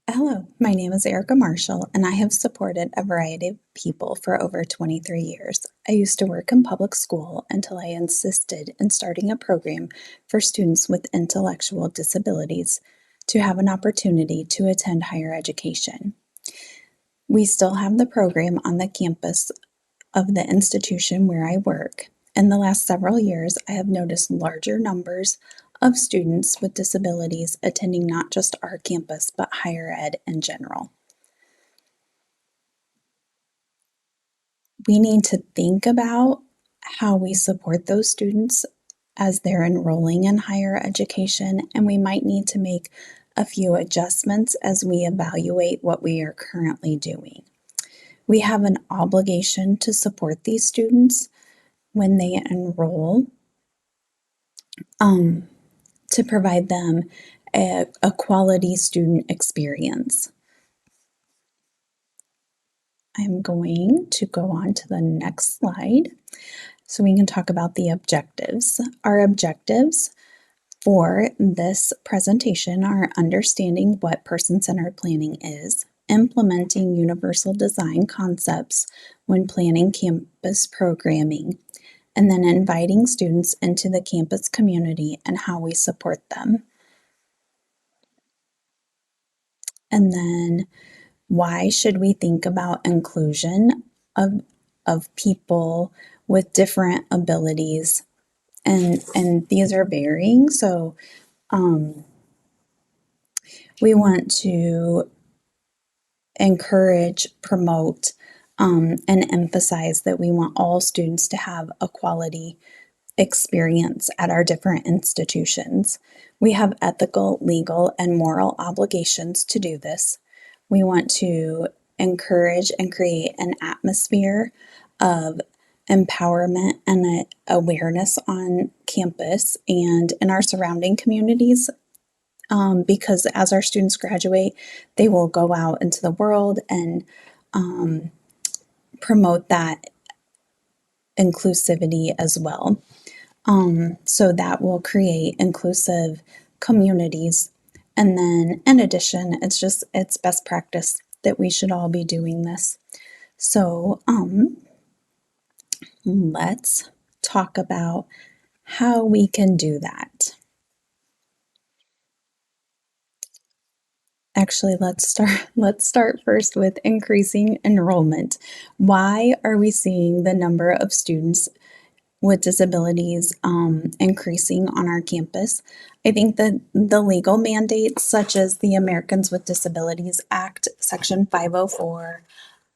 Hello, my name is Erica Marshall, and I have supported a variety of people for over 23 years. I used to work in public school until I insisted in starting a program for students with intellectual disabilities to have an opportunity to attend higher education. We still have the program on the campus of the institution where I work. In the last several years, I have noticed larger numbers of students with disabilities attending not just our campus, but higher ed in general. We need to think about how we support those students as they're enrolling in higher education, and we might need to make a few adjustments as we evaluate what we are currently doing. We have an obligation to support these students when they enroll, to provide them a quality student experience. I'm going to go on to the next slide so we can talk about the objectives. Our objectives for this presentation are understanding what person-centered planning is, implementing universal design concepts when planning campus programming, and then inviting students into the campus community and how we support them. And then why should we think about inclusion of of people with different abilities, and these are varying. So we want to encourage, promote, and emphasize that we want all students to have a quality experience at our different institutions. We have ethical, legal, and moral obligations to do this. We want to encourage and create an atmosphere of empowerment and awareness on campus and in our surrounding communities, because as our students graduate, they will go out into the world and promote that inclusivity as well. So that will create inclusive communities. And then in addition, it's best practice that we should all be doing this. So let's talk about how we can do that. Actually, let's start first with increasing enrollment. Why are we seeing the number of students with disabilities increasing on our campus? I think that the legal mandates, such as the Americans with Disabilities Act, Section 504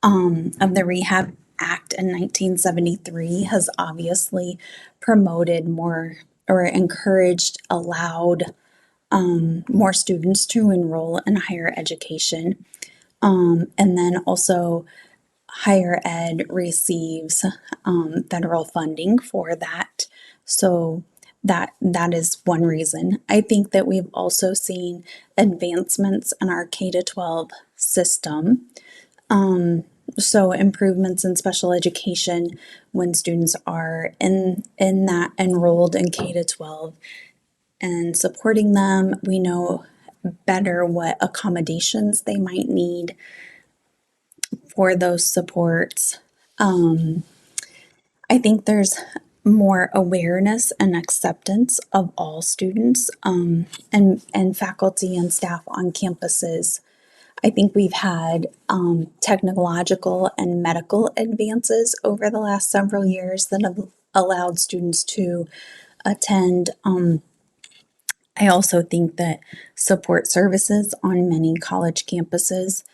of the Rehab Act in 1973, has obviously promoted more or encouraged, allowed more students to enroll in higher education. And then also, higher ed receives federal funding for that. So that is one reason. I think that we've also seen advancements in our K to 12 system. So improvements in special education when students are in that enrolled in K to 12 and supporting them. We know better what accommodations they might need for those supports. I think there's more awareness and acceptance of all students, and faculty and staff on campuses. I think we've had technological and medical advances over the last several years that have allowed students to attend. I also think that support services on many college campuses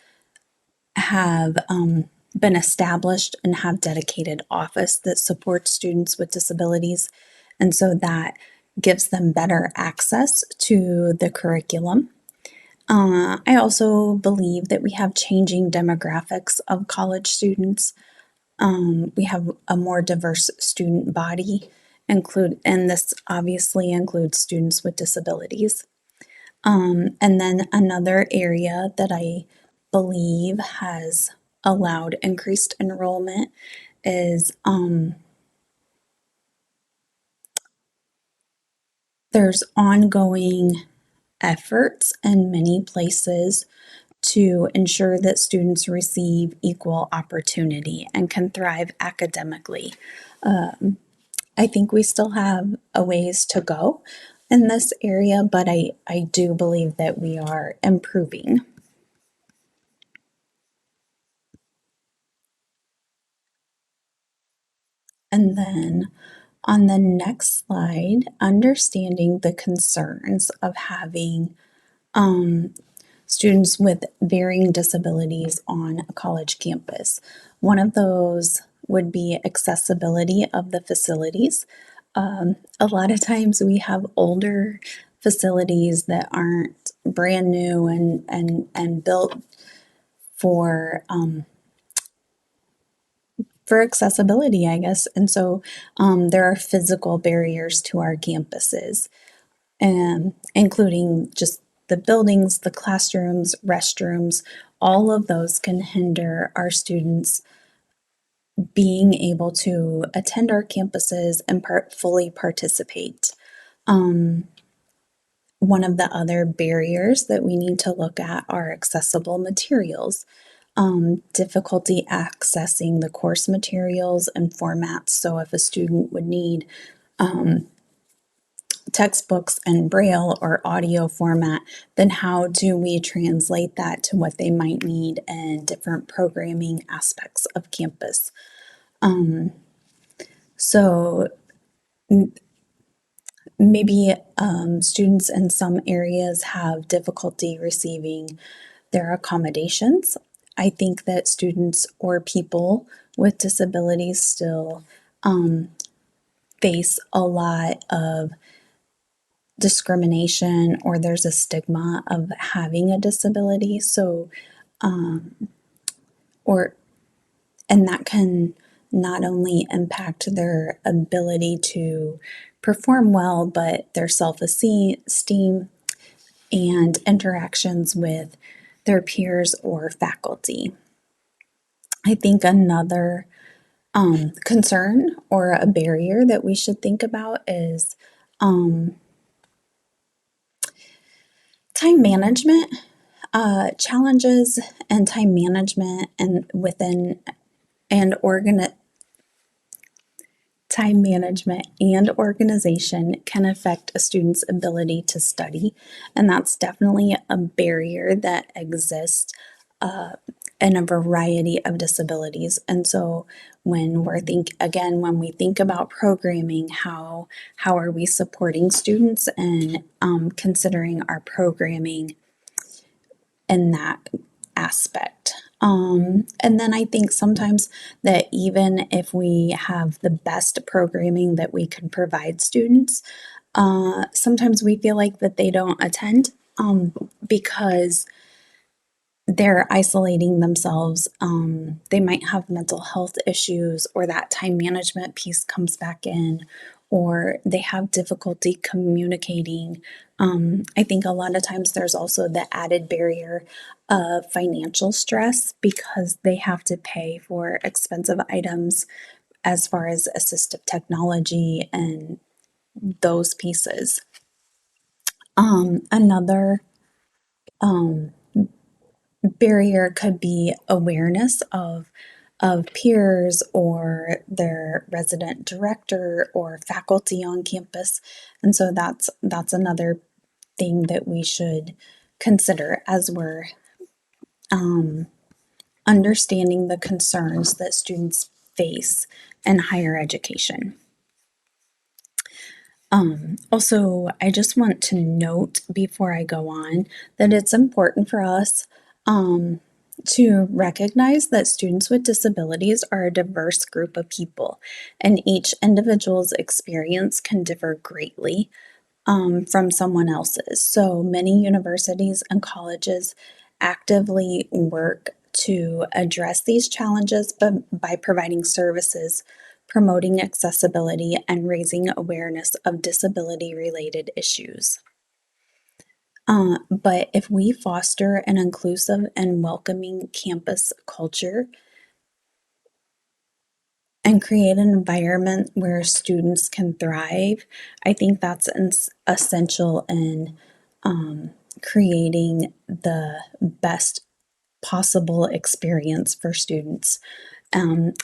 have been established and have dedicated office that supports students with disabilities. And so that gives them better access to the curriculum. I also believe that we have changing demographics of college students. We have a more diverse student body, and this obviously includes students with disabilities. And then another area that I believe has allowed increased enrollment is there's ongoing efforts in many places to ensure that students receive equal opportunity and can thrive academically. I think we still have a ways to go in this area, but I do believe that we are improving. And then on the next slide, understanding the concerns of having students with varying disabilities on a college campus. One of those would be accessibility of the facilities. A lot of times we have older facilities that aren't brand new and built for accessibility, I guess. And so there are physical barriers to our campuses, including just the buildings, the classrooms, restrooms. All of those can hinder our students being able to attend our campuses and fully participate. One of the other barriers that we need to look at are accessible materials. Difficulty accessing the course materials and formats. So if a student would need textbooks and braille or audio format, then how do we translate that to what they might need in different programming aspects of campus? So maybe students in some areas have difficulty receiving their accommodations. I think that students or people with disabilities still face a lot of discrimination, or there's a stigma of having a disability. Or and that can not only impact their ability to perform well, but their self-esteem and interactions with their peers or faculty. I think another concern or a barrier that we should think about is time management. Challenges and time management and within and organ time management and organization can affect a student's ability to study, and that's definitely a barrier that exists in a variety of disabilities. And so when we think about programming, how are we supporting students and considering our programming in that aspect. And then I think sometimes that even if we have the best programming that we can provide students, sometimes we feel like that they don't attend because they're isolating themselves. They might have mental health issues, or that time management piece comes back in, or they have difficulty communicating. I think a lot of times there's also the added barrier of financial stress because they have to pay for expensive items as far as assistive technology and those pieces. Another barrier could be awareness of peers or their resident director or faculty on campus. And so that's another thing that we should consider as we're understanding the concerns that students face in higher education. Also, I just want to note before I go on that it's important for us to recognize that students with disabilities are a diverse group of people, and each individual's experience can differ greatly from someone else's. So many universities and colleges actively work to address these challenges by providing services, promoting accessibility, and raising awareness of disability related issues. But if we foster an inclusive and welcoming campus culture and create an environment where students can thrive, I think that's essential in creating the best possible experience for students. And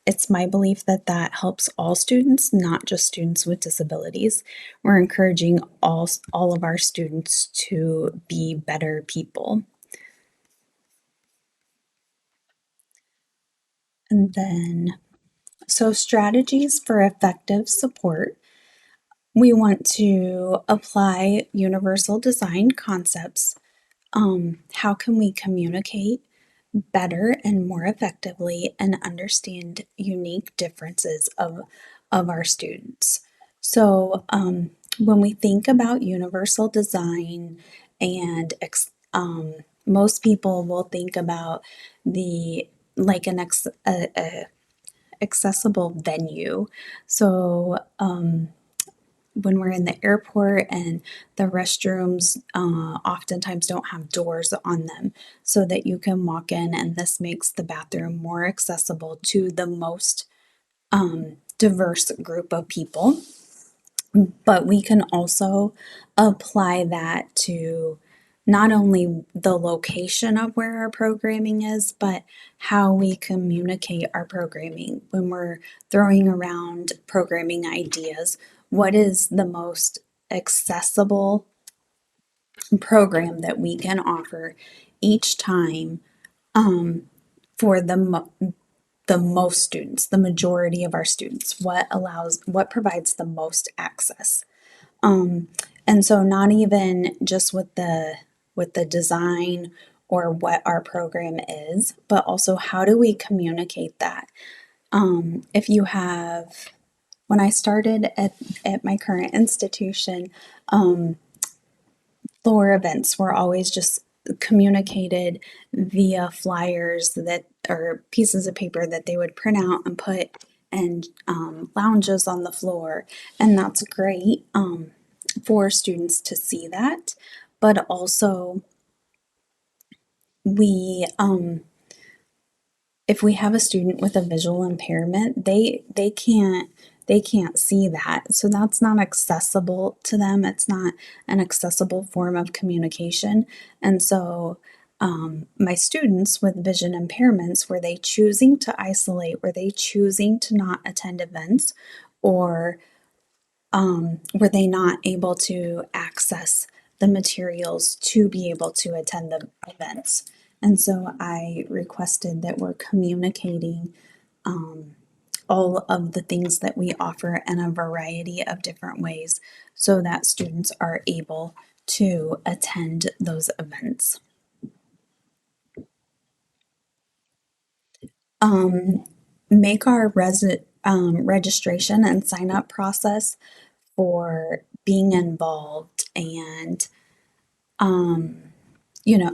it's my belief that that helps all students, not just students with disabilities. We're encouraging all of our students to be better people. And then, so strategies for effective support. We want to apply universal design concepts. How can we communicate better and more effectively and understand unique differences of our students? So, when we think about universal design and most people will think about the like an accessible venue. So, when we're in the airport and the restrooms oftentimes don't have doors on them so that you can walk in, and this makes the bathroom more accessible to the most diverse group of people. But we can also apply that to not only the location of where our programming is, but how we communicate our programming. When we're throwing around programming ideas, what is the most accessible program that we can offer each time for the the most students, the majority of our students, what provides the most access. And so not even just with the design or what our program is, but also how do we communicate that? If you have, when I started at my current institution, floor events were always just communicated via flyers that or pieces of paper that they would print out and put and lounges on the floor, and that's great for students to see that. But also, we if we have a student with a visual impairment, they can't see that. So that's not accessible to them. It's not an accessible form of communication. And so my students with vision impairments, were they choosing to isolate? Were they choosing to not attend events? Or were they not able to access the materials to be able to attend the events? And so I requested that we're communicating all of the things that we offer in a variety of different ways so that students are able to attend those events. Make our registration and sign up process for being involved and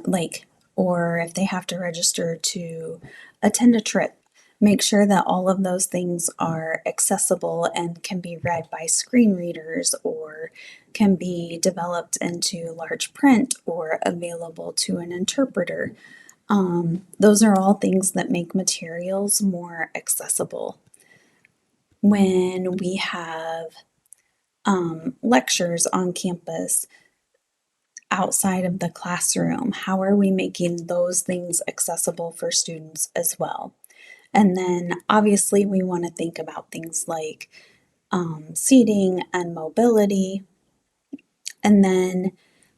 like, or if they have to register to attend a trip, make sure that all of those things are accessible and can be read by screen readers or can be developed into large print or available to an interpreter. Those are all things that make materials more accessible. When we have lectures on campus, outside of the classroom, how are we making those things accessible for students as well? And then obviously, we want to think about things like seating and mobility. And then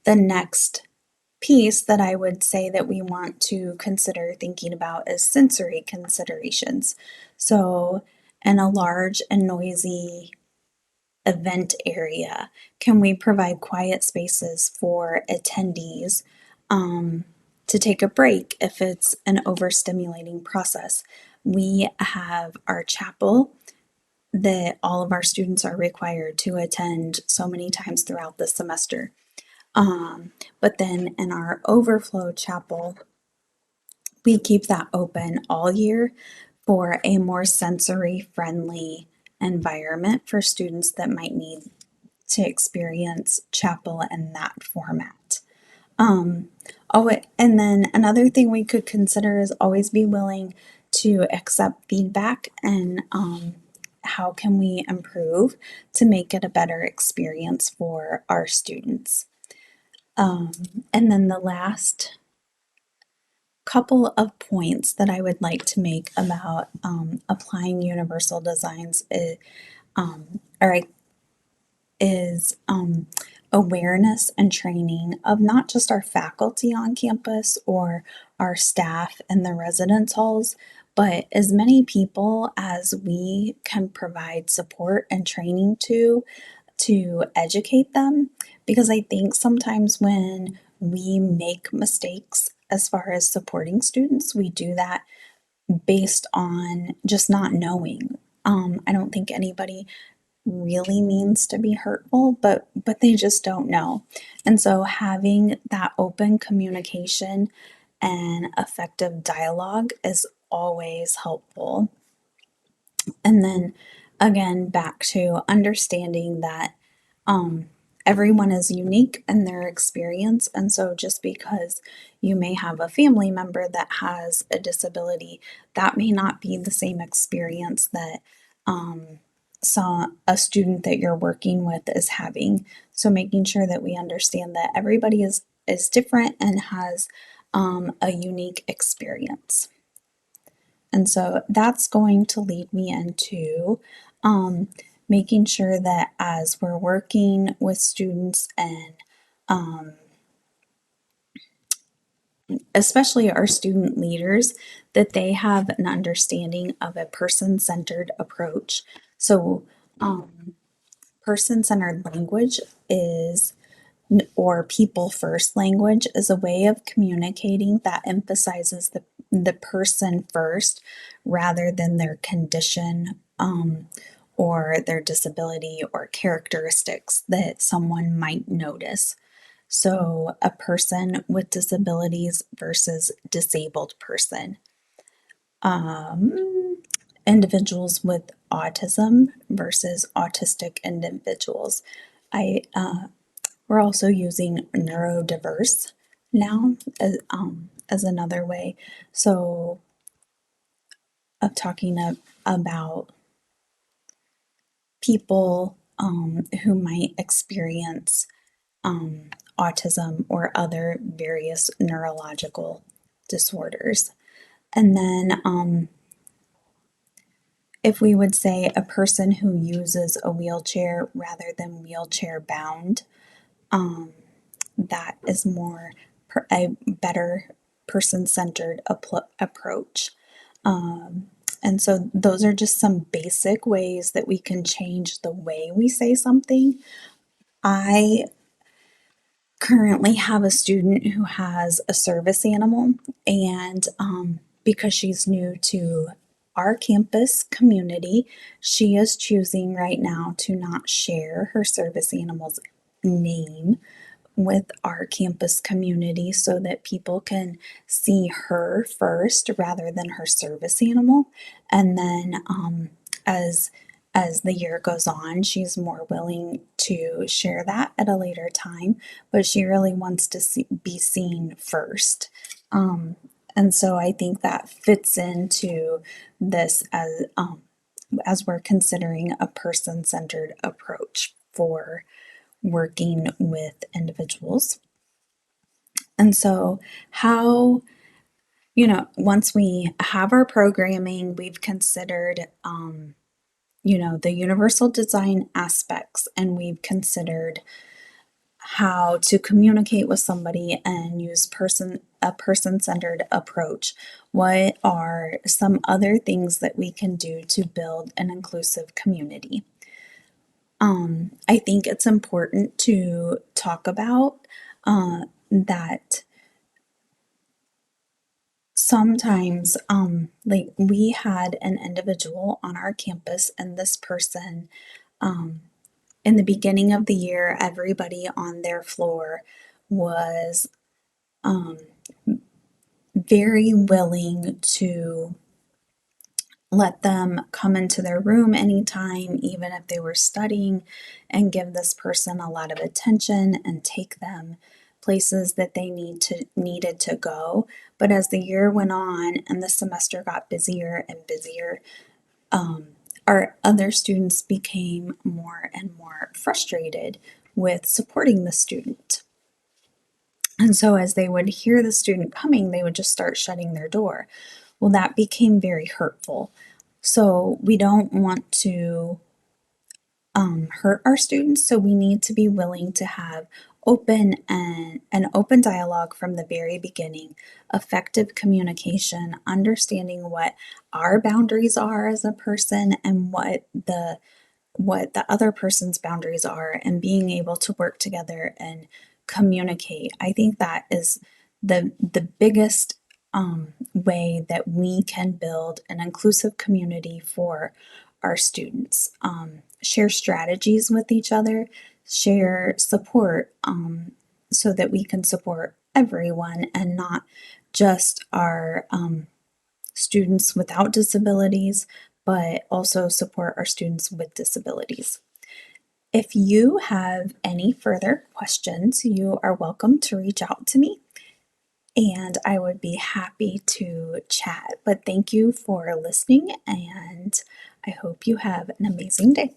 the next piece that I would say that we want to consider thinking about is sensory considerations. So, in a large and noisy event area? Can we provide quiet spaces for attendees to take a break if it's an overstimulating process? We have our chapel that all of our students are required to attend so many times throughout the semester. But then in our overflow chapel, we keep that open all year for a more sensory friendly environment for students that might need to experience chapel in that format. Oh, and then another thing we could consider is always be willing to accept feedback and how can we improve to make it a better experience for our students. And then the last couple of points that I would like to make about applying universal designs or is awareness and training of not just our faculty on campus or our staff in the residence halls, but as many people as we can provide support and training to educate them. Because I think sometimes when we make mistakes as far as supporting students, we do that based on just not knowing. I don't think anybody really means to be hurtful, but they just don't know. And so having that open communication and effective dialogue is always helpful. And then again, back to understanding that um, everyone is unique in their experience. And so just because you may have a family member that has a disability, that may not be the same experience that a student that you're working with is having. So making sure that we understand that everybody is different and has a unique experience. And so that's going to lead me into making sure that as we're working with students and especially our student leaders, that they have an understanding of a person-centered approach. So, person-centered language is or people first language is a way of communicating that emphasizes the person first rather than their condition, or their disability or characteristics that someone might notice. So, a person with disabilities versus disabled person. Individuals with autism versus autistic individuals. I We're also using neurodiverse now as another way. So of talking about people who might experience autism or other various neurological disorders. And then if we would say a person who uses a wheelchair rather than wheelchair bound, that is more a better person-centered approach. And so those are just some basic ways that we can change the way we say something. I currently have a student who has a service animal, and because she's new to our campus community, she is choosing right now to not share her service animal's name with our campus community so that people can see her first rather than her service animal. And then as the year goes on, she's more willing to share that at a later time, but she really wants to be seen first. And so I think that fits into this as we're considering a person-centered approach for working with individuals. And so, how, once we have our programming, we've considered, the universal design aspects, and we've considered how to communicate with somebody and use a person-centered approach. What are some other things that we can do to build an inclusive community? I think it's important to talk about that sometimes, like we had an individual on our campus, and this person, in the beginning of the year, everybody on their floor was very willing to let them come into their room anytime, even if they were studying, and give this person a lot of attention and take them places that they needed to go. But as the year went on and the semester got busier and busier, our other students became more and more frustrated with supporting the student. And so as they would hear the student coming, they would just start shutting their door. Well, that became very hurtful. So we don't want to hurt our students. So we need to be willing to have an open dialogue from the very beginning, effective communication, understanding what our boundaries are as a person and what the other person's boundaries are, and being able to work together and communicate. I think that is the biggest way that we can build an inclusive community for our students. Share strategies with each other, share support, so that we can support everyone and not just our students without disabilities, but also support our students with disabilities. If you have any further questions, you are welcome to reach out to me and I would be happy to chat. But thank you for listening, and I hope you have an amazing day.